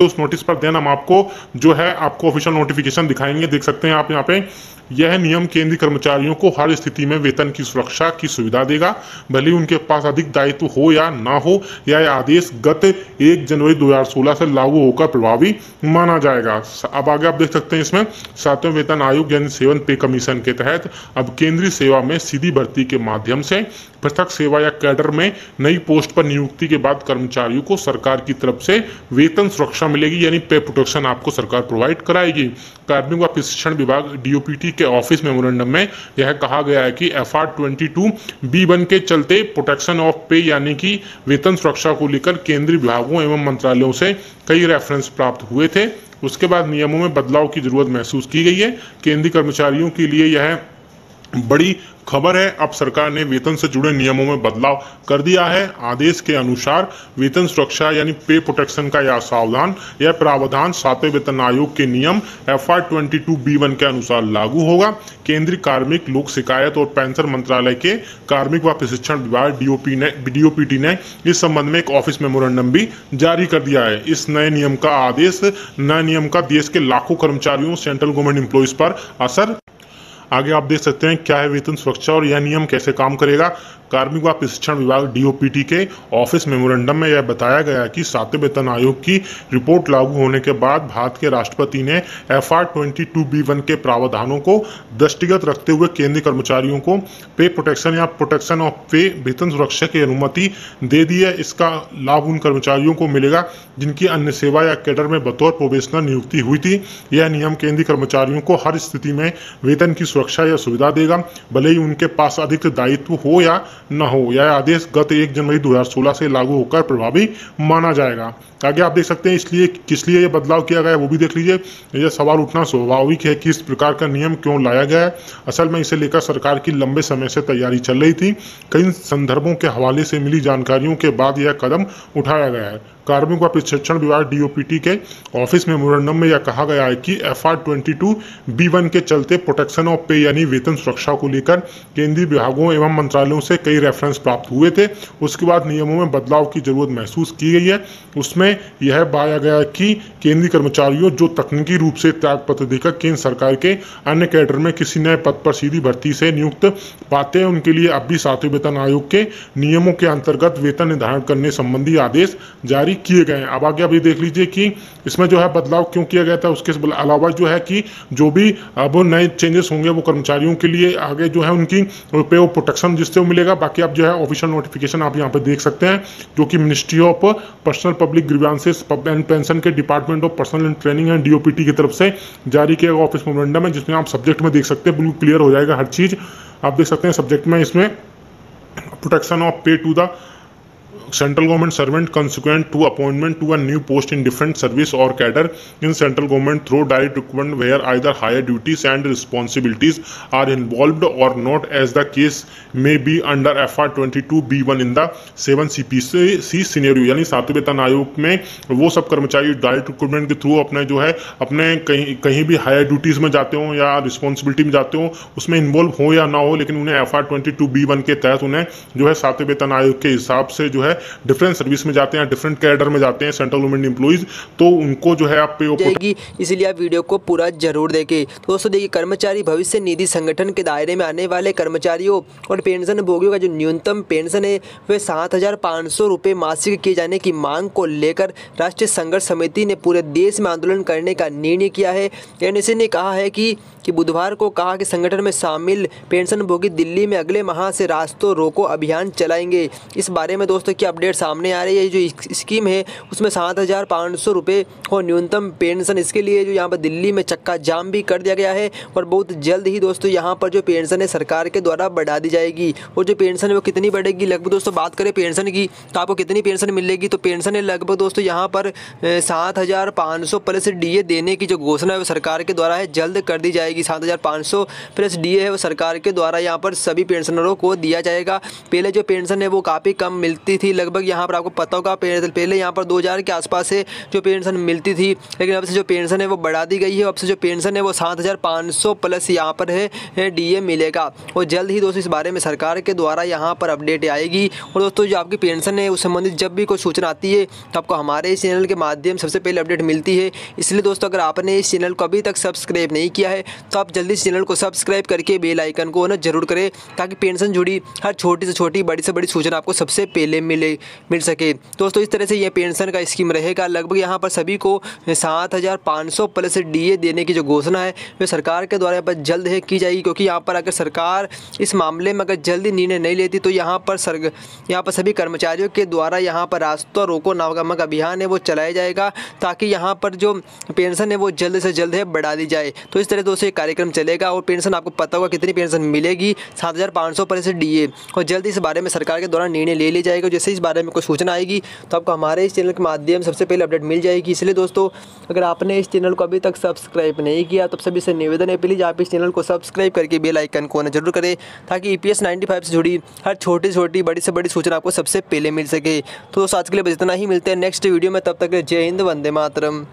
उस नोटिस पर देन हम आपको जो है आपको ऑफिशियल नोटिफिकेशन दिखाएंगे। देख सकते हैं आप यहाँ पे, यह नियम केंद्रीय कर्मचारियों को हर स्थिति में वेतन की सुरक्षा की सुविधा देगा, भले ही उनके पास अधिक दायित्व हो या ना हो। यह आदेश गत 1 जनवरी 2016 से लागू होकर प्रभावी माना जाएगा। अब आगे आप देख सकते हैं इसमें 7वें वेतन आयोग यानी 7 पे कमीशन के तहत अब केंद्रीय सेवा में सीधी भर्ती के माध्यम से पृथक सेवा या कैडर में नई पोस्ट पर नियुक्ति के बाद कर्मचारियों को सरकार की तरफ से वेतन सुरक्षा मिलेगी, यानी पे प्रोटेक्शन आपको सरकार प्रोवाइड कराएगी। कार्मिक व प्रशिक्षण विभाग डीओपीटी के ऑफिस मेमोरेंडम में यह कहा गया है कि FR 22B1 के चलते प्रोटेक्शन ऑफ पे यानी कि वेतन सुरक्षा को लेकर केंद्रीय विभागों एवं मंत्रालयों से कई रेफरेंस प्राप्त हुए थे। उसके बाद नियमों में बदलाव की जरूरत महसूस की गई है। केंद्रीय कर्मचारियों के लिए यह बड़ी खबर है, अब सरकार ने वेतन से जुड़े नियमों में बदलाव कर दिया है। आदेश के अनुसार वेतन सुरक्षा यानी पे प्रोटेक्शन का यह प्रावधान 7वें वेतन आयोग के नियम FR 22B1 के अनुसार लागू होगा। केंद्रीय कार्मिक लोक शिकायत और पेंशन मंत्रालय के कार्मिक व प्रशिक्षण विभाग डीओपीटी ने इस संबंध में एक ऑफिस मेमोरेंडम भी जारी कर दिया है। इस नए नियम का देश के लाखों कर्मचारियों सेंट्रल गवर्नमेंट एम्प्लॉइज पर असर। आगे आप देख सकते हैं क्या है वेतन सुरक्षा और यह नियम कैसे काम करेगा। कार्मिक व प्रशिक्षण विभाग डीओपीटी के ऑफिस मेमोरेंडम में यह बताया गया कि 7वें वेतन आयोग की रिपोर्ट लागू होने के बाद भारत के राष्ट्रपति ने FR 22B1 के प्रावधानों को दृष्टिगत रखते हुए केंद्रीय कर्मचारियों को पे प्रोटेक्शन या प्रोटेक्शन ऑफ पे वेतन सुरक्षा की अनुमति दे दी है। इसका लाभ उन कर्मचारियों को मिलेगा जिनकी अन्य सेवा या कैडर में बतौर प्रोबेशनर नियुक्ति हुई थी। यह नियम केंद्रीय कर्मचारियों को हर स्थिति में वेतन की सुरक्षा या सुविधा देगा, भले ही उनके पास अधिक दायित्व हो या न हो। यह आदेश गत 1 जनवरी 2016 से लागू होकर प्रभावी माना जाएगा। आगे आप देख सकते हैं इसलिए किस लिए यह बदलाव किया गया है वो भी देख लीजिए। यह सवाल उठना स्वाभाविक है कि इस प्रकार का नियम क्यों लाया गया है। असल में इसे लेकर सरकार की लंबे समय से तैयारी चल रही थी। कई संदर्भों के हवाले से मिली जानकारियों के बाद यह कदम उठाया गया है। कार्मिक व प्रशिक्षण विभाग डीओपीटी के ऑफिस मेमोरेंडम में यह कहा गया है कि FR 22B1 के चलते प्रोटेक्शन ऑफ पे यानी वेतन सुरक्षा को लेकर केंद्रीय विभागों एवं मंत्रालयों से कई रेफरेंस प्राप्त हुए थे। उसके बाद नियमों में बदलाव की जरूरत महसूस की गई है। उसमें यह पाया गया कि केंद्रीय कर्मचारियों जो तकनीकी रूप से त्यागपत्र देकर केंद्र सरकार के अन्य कैडर में किसी नए पद पर सीधी भर्ती से नियुक्त पाते हैं, उनके लिए अब भी 7वें वेतन आयोग के नियमों के अंतर्गत वेतन निर्धारण करने संबंधी आदेश जारी किए गए हैं। अब आगे अभी देख लीजिए कि इसमें जो है बदलाव क्यों किया गया था। उसके अलावा जो है कि जो भी अब नए चेंजेस होंगे वो कर्मचारियों के लिए आगे जो है उनकी पे और प्रोटेक्शन जिससे वो मिलेगा। बाकी आप जो है ऑफिशियल नोटिफिकेशन आप यहाँ पे देख सकते हैं जो कि ministry of personnel public grievances and pension के department of personnel and training and DOPT की तरफ से जारी किया गया ऑफिस मेमोरेंडम है, जिसमें आप सब्जेक्ट में देख सकते हैं बिल्कुल क्लियर हो जाएगा हर चीज। आप देख सकते हैं सब्जेक्ट में इसमें protection of pay to the central government servant consequent to appointment to a new post in different service or cadre in central government through direct recruitment where either higher duties and responsibilities are involved or not, as the case may be under FR 22B1 in the 7 CPC scenario। यानी 7वें वेतन आयोग में वो सब कर्मचारी direct recruitment के through अपने जो है अपने कहीं भी हायर ड्यूटीज में जाते हो या रिस्पॉन्सिबिलिटी में जाते हो उसमें इन्वॉल्व हो या ना हो, लेकिन उन्हें FR 22B1 के तहत उन्हें जो है 7वें वेतन आयोग के हिसाब से जो है डिफरेंट सर्विस में जाते हैं, डिफरेंट कैडर में जाते हैं सेंट्रल गवर्नमेंट एम्प्लॉइज, तो उनको जो है आप पे जाएगी। इसलिए आप वीडियो को पूरा जरूर देखें। तो दोस्तों देखिए, कर्मचारी भविष्य निधि संगठन के दायरे में आने वाले कर्मचारियों और पेंशन भोगियों का जो न्यूनतम पेंशन है वह 7,500 रुपये मासिक किए जाने की मांग को लेकर राष्ट्रीय संघर्ष समिति ने पूरे देश में आंदोलन करने का निर्णय किया है। एनएसए ने कहा है कि बुधवार को कहा कि संगठन में शामिल पेंशन भोगी दिल्ली में अगले माह से रास्तों रोको अभियान चलाएंगे। इस बारे में दोस्तों की अपडेट सामने आ रही है। जो स्कीम है उसमें 7,500 रुपये और न्यूनतम पेंशन, इसके लिए जो यहाँ पर दिल्ली में चक्का जाम भी कर दिया गया है और बहुत जल्द ही दोस्तों यहाँ पर जो पेंशन है सरकार के द्वारा बढ़ा दी जाएगी। और जो पेंशन है वो कितनी बढ़ेगी, लगभग दोस्तों बात करें पेंशन की तो आपको कितनी पेंशन मिलेगी, तो पेंशन है लगभग दोस्तों यहाँ पर 7,500 प्लस डीए देने की जो घोषणा है वो सरकार के द्वारा है जल्द कर दी जाएगी। 7,500 प्लस डीए है वो सरकार के द्वारा यहाँ पर सभी पेंशनरों को दिया जाएगा। पहले जो पेंशन है वो काफ़ी कम मिलती थी, थी लगभग यहाँ पर आपको पता होगा पहले यहाँ पर 2000 के आसपास से जो पेंशन मिलती थी, लेकिन अब से जो पेंशन है वो बढ़ा दी गई है। अब से जो पेंशन है वो 7500 प्लस यहाँ पर है डीए मिलेगा और जल्द ही दोस्तों इस बारे में सरकार के द्वारा यहाँ पर अपडेट आएगी। और दोस्तों जो आपकी पेंशन है उस संबंधित जब भी कोई सूचना आती है तो आपको हमारे इस चैनल के माध्यम सबसे पहले अपडेट मिलती है। इसलिए दोस्तों अगर आपने इस चैनल को अभी तक सब्सक्राइब नहीं किया है तो आप जल्दी इस चैनल को सब्सक्राइब करके बेल आइकन को ना जरूर करें, ताकि पेंशन जुड़ी हर छोटी से छोटी बड़ी से बड़ी सूचना आपको सबसे पहले मिल सके। दोस्तों इस तरह से यह पेंशन का स्कीम रहेगा। लगभग यहाँ पर सभी को 7500 प्लस डीए देने की जो घोषणा है वह सरकार के द्वारा पर जल्द है की जाएगी, क्योंकि यहाँ पर अगर सरकार इस मामले में अगर जल्दी निर्णय नहीं लेती तो यहाँ पर सभी कर्मचारियों के द्वारा यहाँ पर रास्ता रोको नामक अभियान है वो चलाया जाएगा, ताकि यहाँ पर जो पेंशन है वो जल्द से जल्द है बढ़ा दी जाए। तो इस तरह दोस्तों ये कार्यक्रम चलेगा और पेंशन आपको पता होगा कितनी पेंशन मिलेगी, 7500 प्लस डीए, और जल्द इस बारे में सरकार के द्वारा निर्णय ले लिया जाएगा। जैसे इस बारे में कोई सूचना आएगी तो आपको हमारे इस चैनल के माध्यम सबसे पहले अपडेट मिल जाएगी। इसलिए दोस्तों अगर आपने इस चैनल को अभी तक सब्सक्राइब नहीं किया तो सभी से निवेदन है प्लीज़ आप इस चैनल को सब्सक्राइब करके बेल आइकन को जरूर करें, ताकि EPS 95 से जुड़ी हर छोटी से छोटी बड़ी से बड़ी सूचना आपको सबसे पहले मिल सके। तो दोस्तों आज के लिए बस इतना ही, मिलते हैं नेक्स्ट वीडियो में, तब तक जय हिंद, वंदे मातरम।